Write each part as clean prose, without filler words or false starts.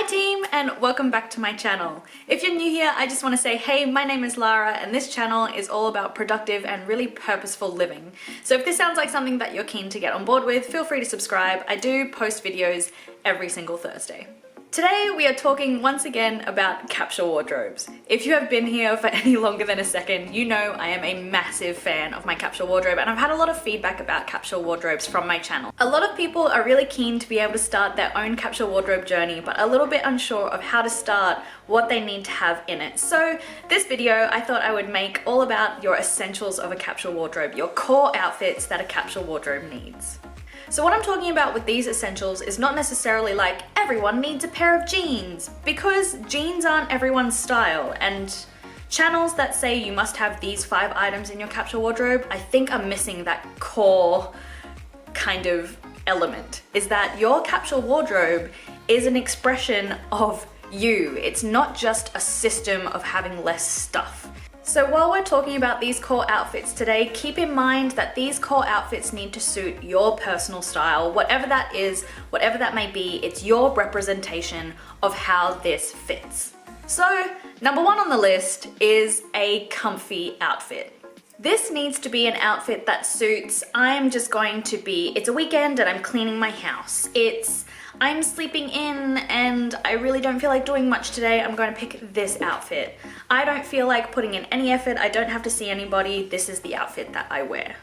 Hi team, and welcome back to my channel. If you're new here, I just want to say, hey, my name is Lara and this channel is all about productive and really purposeful living. So if this sounds like something that you're keen to get on board with, feel free to subscribe. I do post videos every single Thursday. Today we are talking once again about capsule wardrobes. If you have been here for any longer than a second, you know I am a massive fan of my capsule wardrobe, and I've had a lot of feedback about capsule wardrobes from my channel. A lot of people are really keen to be able to start their own capsule wardrobe journey, but a little bit unsure of how to start, what they need to have in it. So this video I thought I would make all about your essentials of a capsule wardrobe, your core outfits that a capsule wardrobe needs. So what I'm talking about with these essentials is not necessarily like everyone needs a pair of jeans, because jeans aren't everyone's style, and channels that say you must have these 5 items in your capsule wardrobe, I think are missing that core kind of element, is that your capsule wardrobe is an expression of you. It's not just a system of having less stuff. So while we're talking about these core outfits today, keep in mind that these core outfits need to suit your personal style, whatever that is, whatever that may be, it's your representation of how this fits. So number 1 on the list is a comfy outfit. This needs to be an outfit that suits, it's a weekend and I'm cleaning my house. I'm sleeping in and I really don't feel like doing much today, I'm going to pick this outfit. I don't feel like putting in any effort, I don't have to see anybody, this is the outfit that I wear.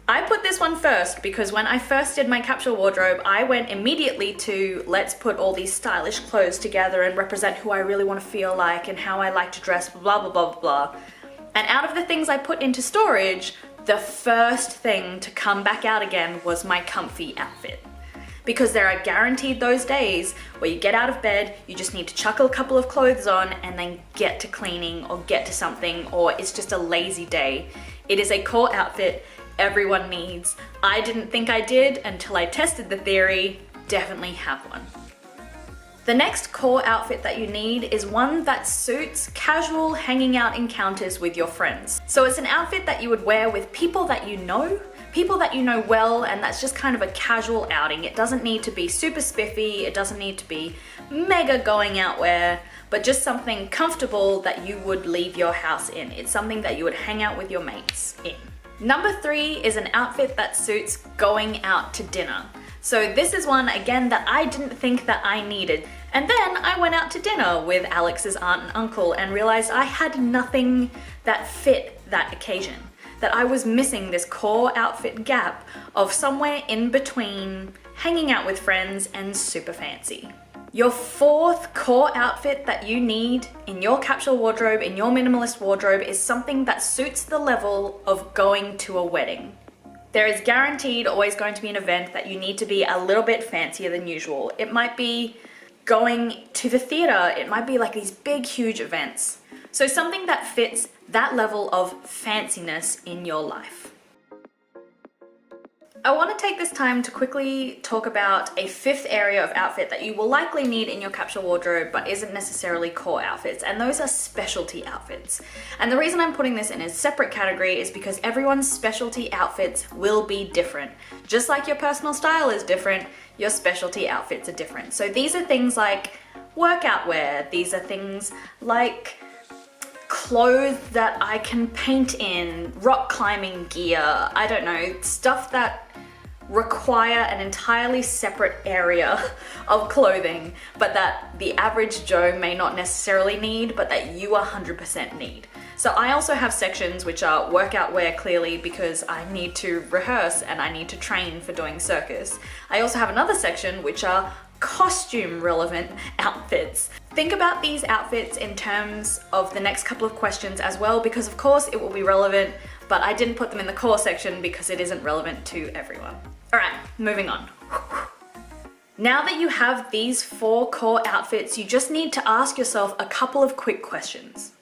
I put this one first because when I first did my capsule wardrobe, I went immediately to let's put all these stylish clothes together and represent who I really want to feel like and how I like to dress, blah blah blah blah blah. And out of the things I put into storage, the first thing to come back out again was my comfy outfit. Because there are guaranteed those days where you get out of bed, you just need to chuckle a couple of clothes on and then get to cleaning or get to something, or it's just a lazy day. It is a core outfit everyone needs. I didn't think I did until I tested the theory. Definitely have one. The next core outfit that you need is one that suits casual hanging out encounters with your friends. So it's an outfit that you would wear with people that you know well, and that's just kind of a casual outing. It doesn't need to be super spiffy, it doesn't need to be mega going out wear, but just something comfortable that you would leave your house in. It's something that you would hang out with your mates in. Number 3 is an outfit that suits going out to dinner. So this is one, again, that I didn't think that I needed. And then I went out to dinner with Alex's aunt and uncle and realized I had nothing that fit that occasion. That I was missing this core outfit gap of somewhere in between hanging out with friends and super fancy. Your 4th core outfit that you need in your capsule wardrobe, in your minimalist wardrobe, is something that suits the level of going to a wedding. There is guaranteed always going to be an event that you need to be a little bit fancier than usual. It might be going to the theater, it might be like these big, huge events. So something that fits that level of fanciness in your life. I want to take this time to quickly talk about a 5th area of outfit that you will likely need in your capsule wardrobe but isn't necessarily core outfits, and those are specialty outfits. And the reason I'm putting this in a separate category is because everyone's specialty outfits will be different. Just like your personal style is different, your specialty outfits are different. So these are things like workout wear, these are things like clothes that I can paint in, rock climbing gear, I don't know, stuff that require an entirely separate area of clothing, but that the average Joe may not necessarily need, but that you 100% need. So I also have sections which are workout wear, clearly, because I need to rehearse and I need to train for doing circus. I also have another section which are costume relevant outfits. Think about these outfits in terms of the next couple of questions as well, because of course it will be relevant, but I didn't put them in the core section because it isn't relevant to everyone. Alright, moving on. Now that you have these 4 core outfits, you just need to ask yourself a couple of quick questions.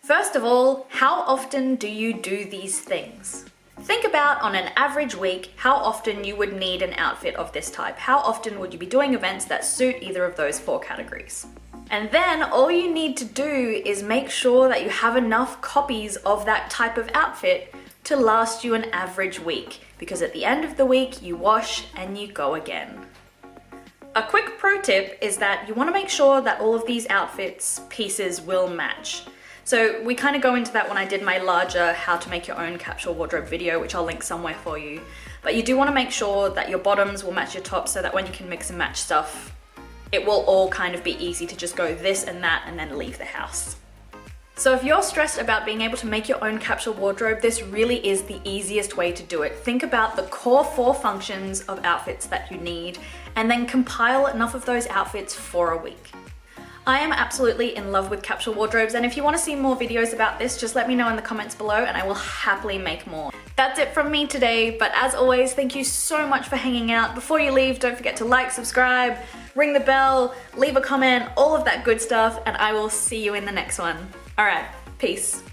First of all, how often do you do these things? Think about, on an average week, how often you would need an outfit of this type. How often would you be doing events that suit either of those 4 categories? And then all you need to do is make sure that you have enough copies of that type of outfit to last you an average week, because at the end of the week you wash and you go again. A quick pro tip is that you want to make sure that all of these outfits pieces will match. So we kind of go into that when I did my larger how to make your own capsule wardrobe video, which I'll link somewhere for you. But you do want to make sure that your bottoms will match your tops so that when you can mix and match stuff, it will all kind of be easy to just go this and that and then leave the house. So if you're stressed about being able to make your own capsule wardrobe, this really is the easiest way to do it. Think about the core 4 functions of outfits that you need and then compile enough of those outfits for a week. I am absolutely in love with capsule wardrobes, and if you want to see more videos about this, just let me know in the comments below and I will happily make more. That's it from me today, but as always, thank you so much for hanging out. Before you leave, don't forget to like, subscribe, ring the bell, leave a comment, all of that good stuff, and I will see you in the next one. Alright, peace.